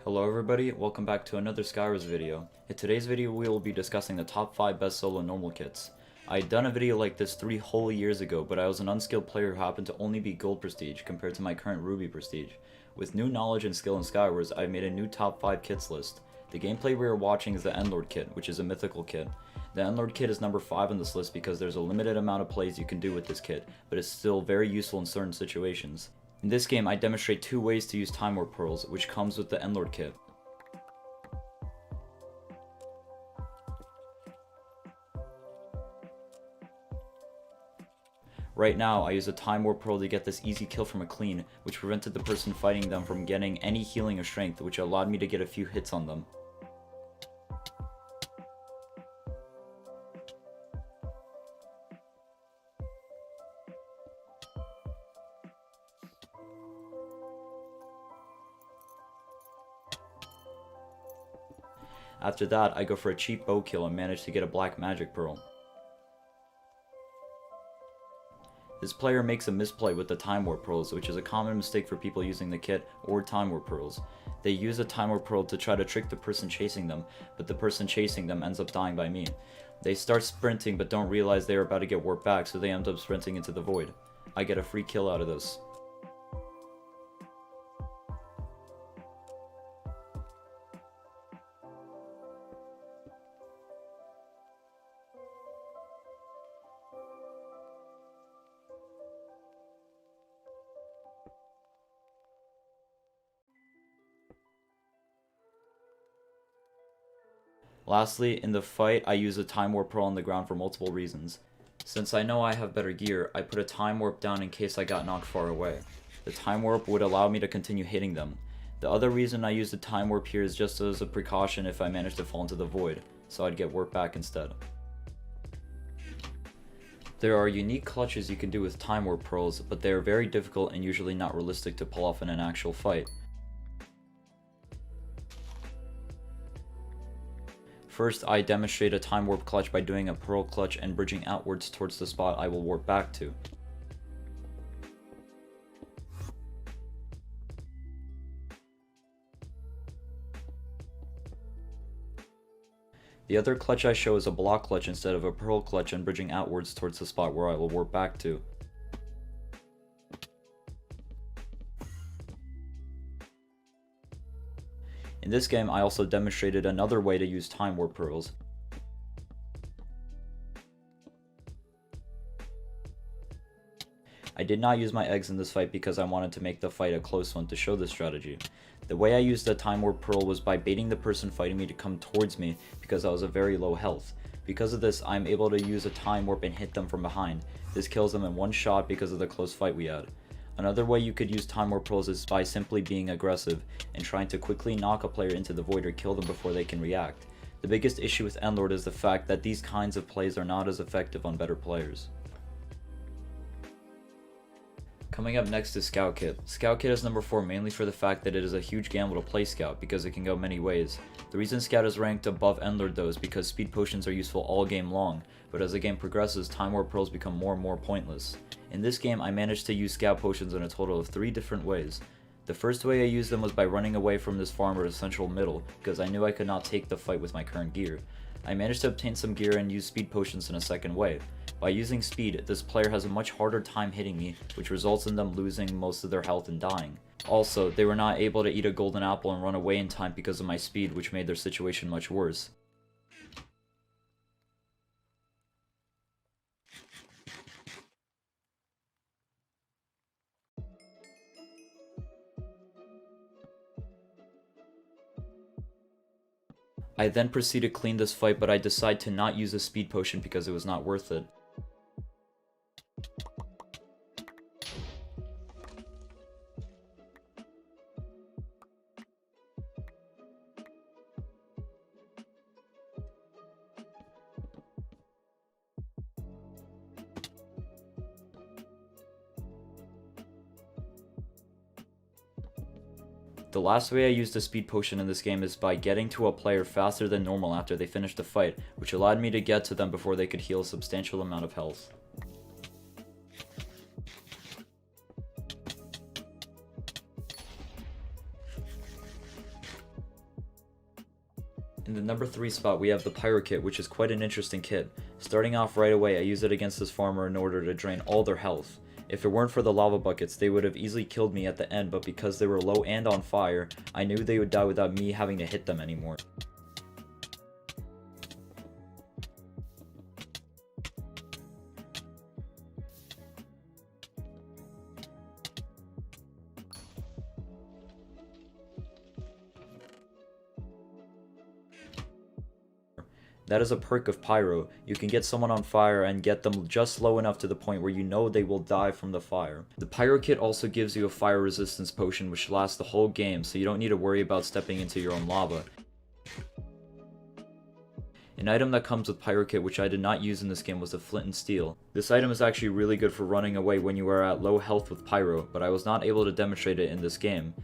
Hello everybody, welcome back to another Skywars video. In today's video we will be discussing the top 5 best solo normal kits. I had done a video like this 3 whole years ago, but I was an unskilled player who happened to only be gold prestige compared to my current ruby prestige. With new knowledge and skill in Skywars, I made a new top 5 kits list. The gameplay we are watching is the Endlord kit, which is a mythical kit. The Endlord kit is number 5 on this list because there's a limited amount of plays you can do with this kit, but it's still very useful in certain situations. In this game, I demonstrate 2 ways to use Time Warp Pearls, which comes with the Endlord kit. Right now, I use a Time Warp Pearl to get this easy kill from a clean, which prevented the person fighting them from getting any healing or strength, which allowed me to get a few hits on them. After that, I go for a cheap bow kill and manage to get a black magic pearl. This player makes a misplay with the Time Warp Pearls, which is a common mistake for people using the kit or Time Warp Pearls. They use a Time Warp Pearl to try to trick the person chasing them, but the person chasing them ends up dying by me. They start sprinting but don't realize they are about to get warped back, so they end up sprinting into the void. I get a free kill out of this. Lastly, in the fight, I use a Time Warp Pearl on the ground for multiple reasons. Since I know I have better gear, I put a Time Warp down in case I got knocked far away. The Time Warp would allow me to continue hitting them. The other reason I use the Time Warp here is just as a precaution if I manage to fall into the void, so I'd get warped back instead. There are unique clutches you can do with Time Warp Pearls, but they are very difficult and usually not realistic to pull off in an actual fight. First, I demonstrate a Time Warp clutch by doing a Pearl clutch and bridging outwards towards the spot I will warp back to. The other clutch I show is a block clutch instead of a Pearl clutch and bridging outwards towards the spot where I will warp back to. In this game, I also demonstrated another way to use Time Warp Pearls. I did not use my eggs in this fight because I wanted to make the fight a close one to show this strategy. The way I used the Time Warp Pearl was by baiting the person fighting me to come towards me because I was a very low health. Because of this, I am able to use a Time Warp and hit them from behind. This kills them in one shot because of the close fight we had. Another way you could use Time Warp Pearls is by simply being aggressive and trying to quickly knock a player into the void or kill them before they can react. The biggest issue with Endlord is the fact that these kinds of plays are not as effective on better players. Coming up next is Scout Kit. Scout Kit is number 4 mainly for the fact that it is a huge gamble to play Scout because it can go many ways. The reason Scout is ranked above Endlord though is because speed potions are useful all game long, but as the game progresses, Time Warp Pearls become more and more pointless. In this game, I managed to use Scout Potions in a total of 3 different ways. The first way I used them was by running away from this farmer to central middle, because I knew I could not take the fight with my current gear. I managed to obtain some gear and use speed potions in a second way. By using speed, this player has a much harder time hitting me, which results in them losing most of their health and dying. Also, they were not able to eat a golden apple and run away in time because of my speed, which made their situation much worse. I then proceed to clean this fight, but I decide to not use a speed potion because it was not worth it. The last way I used a speed potion in this game is by getting to a player faster than normal after they finished the fight, which allowed me to get to them before they could heal a substantial amount of health. In the number 3 spot, we have the Pyro Kit, which is quite an interesting kit. Starting off right away, I use it against this farmer in order to drain all their health. If it weren't for the lava buckets, they would have easily killed me at the end, but because they were low and on fire, I knew they would die without me having to hit them anymore. That is a perk of Pyro. You can get someone on fire and get them just low enough to the point where you know they will die from the fire. The Pyro Kit also gives you a fire resistance potion which lasts the whole game, so you don't need to worry about stepping into your own lava. An item that comes with Pyro Kit which I did not use in this game was the Flint and Steel. This item is actually really good for running away when you are at low health with Pyro, but I was not able to demonstrate it in this game.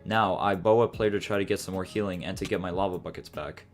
Now, I bow a player to try to get some more healing and to get my lava buckets back.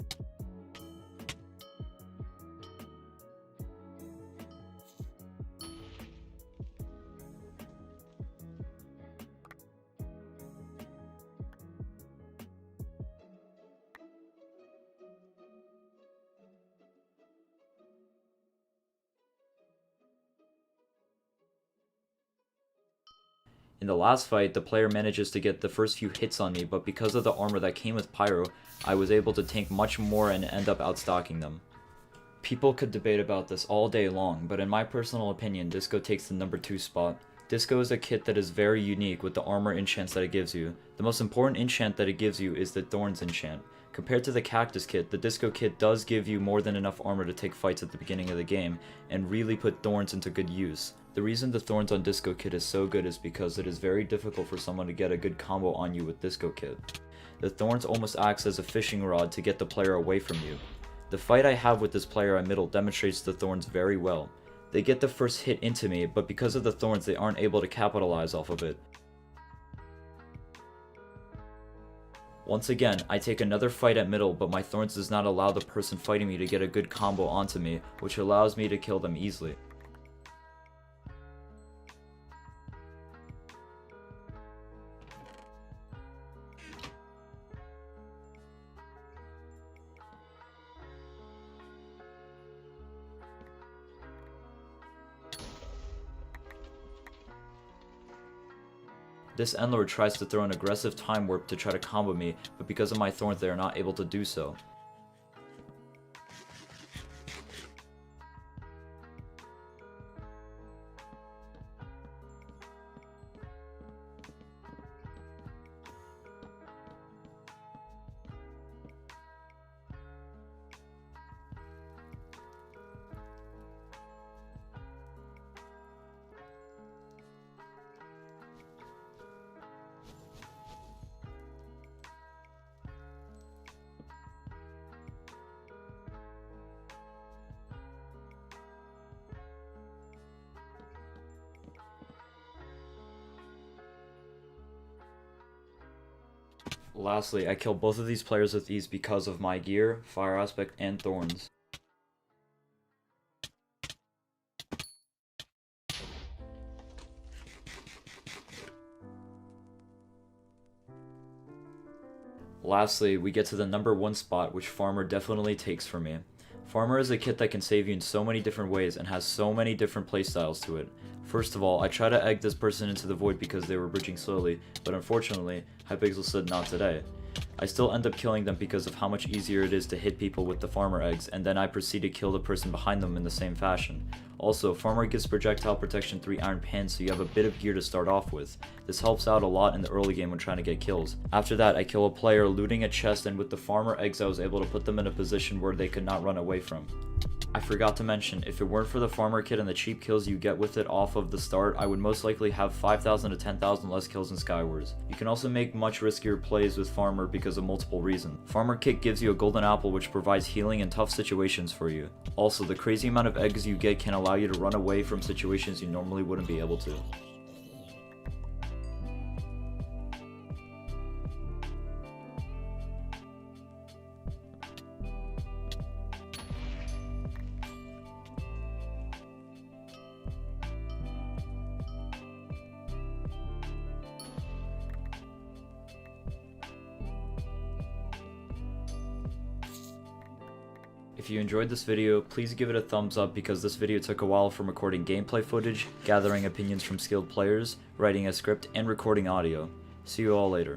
In the last fight, the player manages to get the first few hits on me, but because of the armor that came with Pyro, I was able to tank much more and end up outstocking them. People could debate about this all day long, but in my personal opinion, Disco takes the number 2 spot. Disco is a kit that is very unique with the armor enchants that it gives you. The most important enchant that it gives you is the Thorns enchant. Compared to the Cactus kit, the Disco kit does give you more than enough armor to take fights at the beginning of the game, and really put Thorns into good use. The reason the Thorns on Disco kit is so good is because it is very difficult for someone to get a good combo on you with Disco kit. The Thorns almost acts as a fishing rod to get the player away from you. The fight I have with this player at middle demonstrates the Thorns very well. They get the first hit into me, but because of the Thorns they aren't able to capitalize off of it. Once again, I take another fight at middle, but my Thorns does not allow the person fighting me to get a good combo onto me, which allows me to kill them easily. This Endlord tries to throw an aggressive time warp to try to combo me, but because of my Thorns they are not able to do so. Lastly, I kill both of these players with ease because of my gear, fire aspect, and Thorns. Lastly, we get to the number 1 spot, which Farmer definitely takes for me. Farmer is a kit that can save you in so many different ways and has so many different playstyles to it. First of all, I try to egg this person into the void because they were bridging slowly, but unfortunately, Hypixel said not today. I still end up killing them because of how much easier it is to hit people with the Farmer eggs, and then I proceed to kill the person behind them in the same fashion. Also, Farmer gives projectile protection 3 iron pans, so you have a bit of gear to start off with. This helps out a lot in the early game when trying to get kills. After that, I kill a player looting a chest, and with the Farmer eggs I was able to put them in a position where they could not run away from. I forgot to mention, if it weren't for the Farmer kit and the cheap kills you get with it off of the start, I would most likely have 5,000 to 10,000 less kills in Skywars. You can also make much riskier plays with Farmer because of multiple reasons. Farmer kit gives you a golden apple which provides healing in tough situations for you. Also, the crazy amount of eggs you get can allow you to run away from situations you normally wouldn't be able to. If you enjoyed this video, please give it a thumbs up because this video took a while from recording gameplay footage, gathering opinions from skilled players, writing a script, and recording audio. See you all later.